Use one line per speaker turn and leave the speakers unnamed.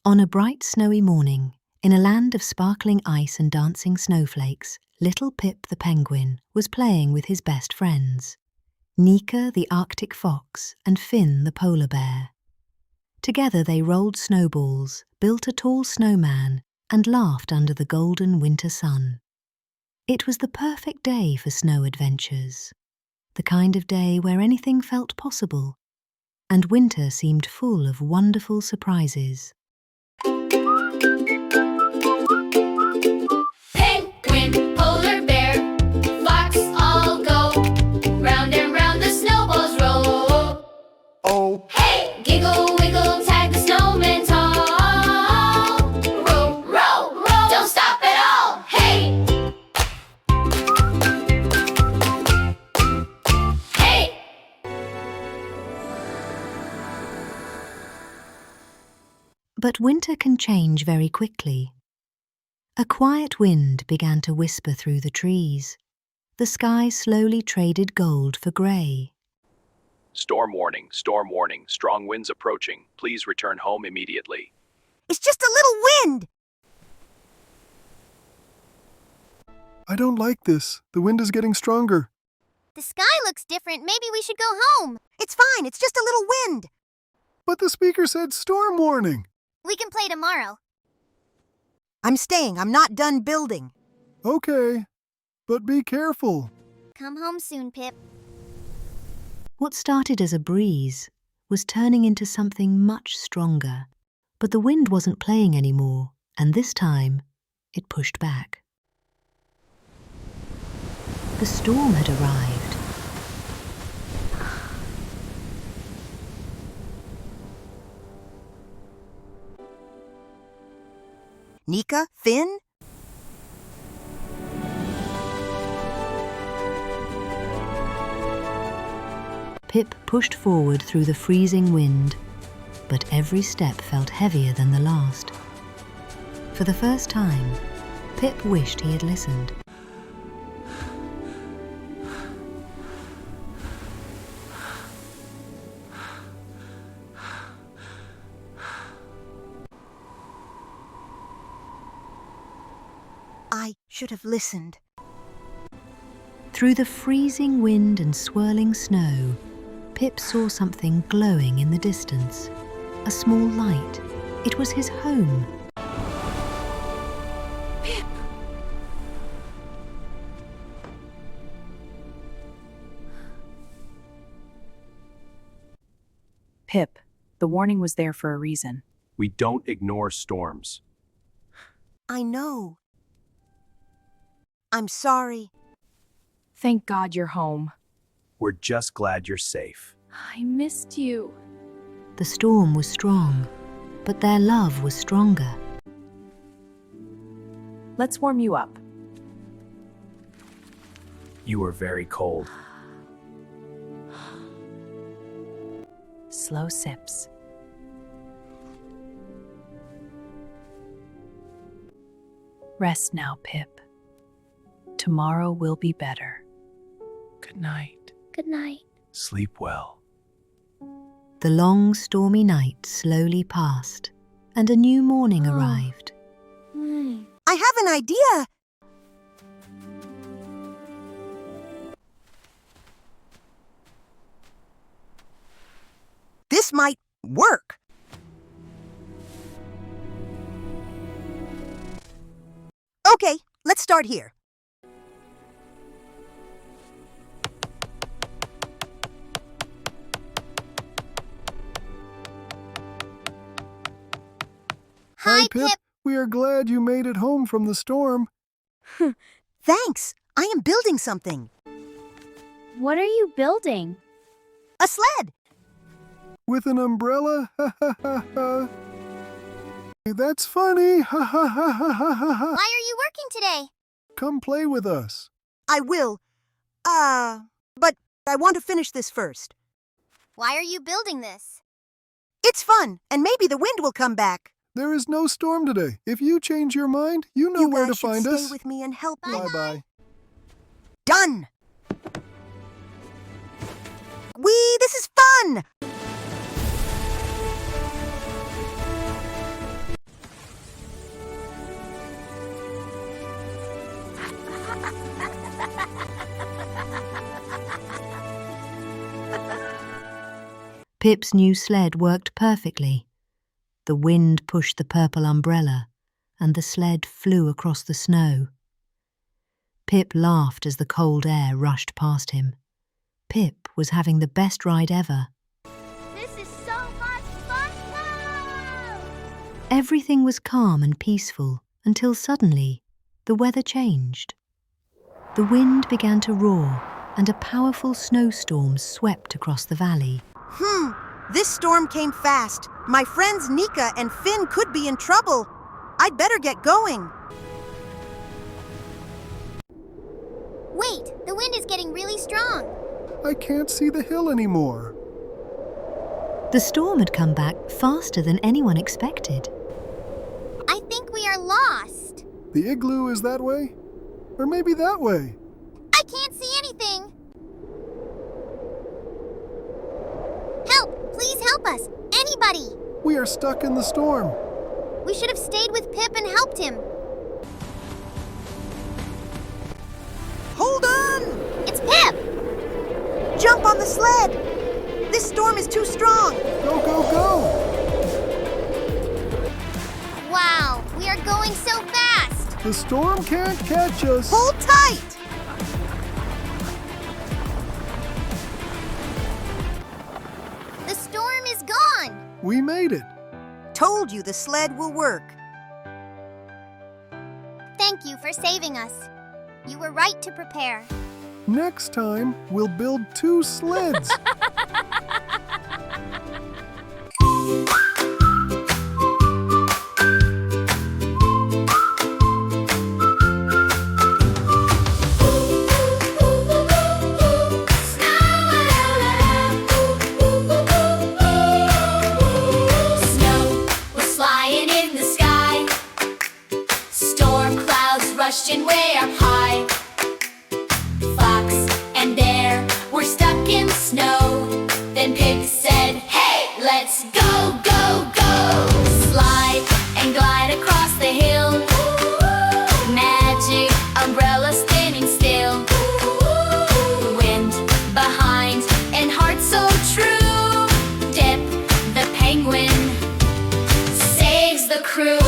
On a bright snowy morning, in a land of sparkling ice and dancing snowflakes, little Pip the Penguin was playing with his best friends, Nika the Arctic fox and Finn the polar bear. Together they rolled snowballs, built a tall snowman, and laughed under the golden winter sun. It was the perfect day for snow adventures, the kind of day where anything felt possible, and winter seemed full of wonderful surprises.
Penguin, polar bear, fox all go, round and round the snowballs roll.
Oh,
Hey, giggle, wiggle, tag the snowman tall. Row, row, row, don't stop at all. Hey! Hey!
But winter can change very quickly. A quiet wind began to whisper through the trees. The sky slowly traded gold for grey.
Storm warning, strong winds approaching. Please return home immediately.
It's just a little wind!
I don't like this. The wind is getting stronger.
The sky looks different. Maybe we should go home.
It's fine, it's just a little wind.
But the speaker said storm warning.
We can play tomorrow.
I'm staying, I'm not done building.
Okay, but be careful.
Come home soon, Pip.
What started as a breeze was turning into something much stronger. But the wind wasn't playing anymore, and this time it pushed back. The storm had arrived.
Nika, Finn?
Pip pushed forward through the freezing wind, but every step felt heavier than the last. For the first time, Pip wished he had listened.
I should have listened.
Through the freezing wind and swirling snow, Pip saw something glowing in the distance. A small light. It was his home.
Pip!
Pip, the warning was there for a reason.
We don't ignore storms.
I know. I'm sorry.
Thank God you're home.
We're just glad you're safe.
I missed you.
The storm was strong, but their love was stronger.
Let's warm you up.
You were very cold.
Slow sips. Rest now, Pip. Tomorrow will be better.
Good night.
Good night.
Sleep well.
The long, stormy night slowly passed, and a new morning arrived.
I have an idea! This might work. Okay, let's start here.
Hi, Pip.
We are glad you made it home from the storm.
Thanks, I am building something.
What are you building?
A sled!
With an umbrella? Ha ha ha ha. That's funny. Ha ha ha ha ha ha ha.
Why are you working today?
Come play with us.
I will. But I want to finish this first.
Why are you building this?
It's fun, and maybe the wind will come back.
There is no storm today. If you change your mind, you know
You
where
guys
to
should
find
stay
us.
with me and help me.
Bye-bye.
Done! Whee, this is fun!
Pip's new sled worked perfectly. The wind pushed the purple umbrella, and the sled flew across the snow. Pip laughed as the cold air rushed past him. Pip was having the best ride ever.
This is so much fun!
Everything was calm and peaceful until suddenly the weather changed. The wind began to roar and a powerful snowstorm swept across the valley.
This storm came fast. My friends Nika and Finn could be in trouble. I'd better get going.
Wait, the wind is getting really strong.
I can't see the hill anymore.
The storm had come back faster than anyone expected.
I think we are lost.
The igloo is that way? Or maybe that way?
I can't see anything. Help! Please help us! Anybody!
We are stuck in the storm.
We should have stayed with Pip and helped him.
Hold on!
It's Pip!
Jump on the sled! This storm is too strong.
Go, go, go!
Wow, we are going so fast!
The storm can't catch us.
Hold tight!
The storm is gone!
We made it.
Told you the sled will work.
Thank you for saving us. You were right to prepare.
Next time, we'll build 2 sleds.
Snow was flying in the sky. Storm clouds rushed in way up high. Fox and Bear were stuck in the snow. Then Pip said, "Hey, let's go, go, go!" Slide and glide across the hill. Magic umbrella spinning still. Wind behind and heart so true. Dip the penguin saves the crew.